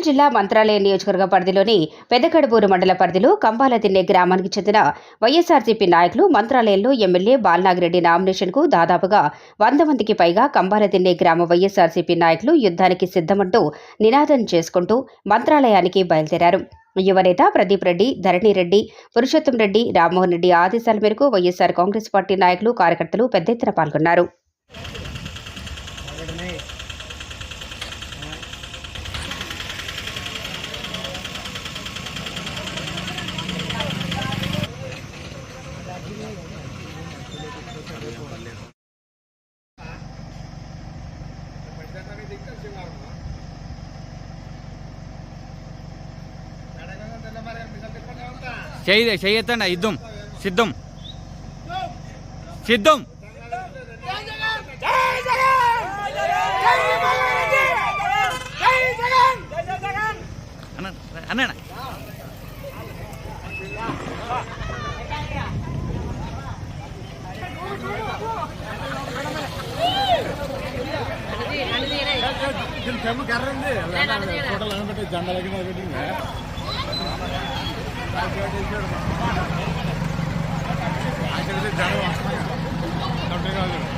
జిల్లా మంత్రాలయం నియోజకవర్గ పరిధిలోని పెదకడుబూరు మండల పరిధిలో కంబాలదిన్నె గ్రామానికి చెందిన వైఎస్ఆర్సీపీ నాయకులు మంత్రాలయంలో ఎమ్మెల్యే బాలనాగిరెడ్డి నామినేషన్కు దాదాపుగా 100 మందికి పైగా కంబాలదిన్నె గ్రామ వైఎస్ఆర్సీపీ నాయకులు యుద్ధానికి సిద్ధమంటూ నినాదం చేసుకుంటూ మంత్రాలయానికి బయలుదేరారు. యువనేత ప్రదీప్ రెడ్డి, ధరణి రెడ్డి, పురుషోత్తం రెడ్డి, రామ్మోహన్ రెడ్డి ఆదేశాల మేరకు వైఎస్ఆర్ కాంగ్రెస్ పార్టీ నాయకులు, కార్యకర్తలు పెద్ద ఎత్తున పాల్గొన్నారు. చేయొద్దండి యుద్ధం సిద్ధం సిద్ధం అన్న జనం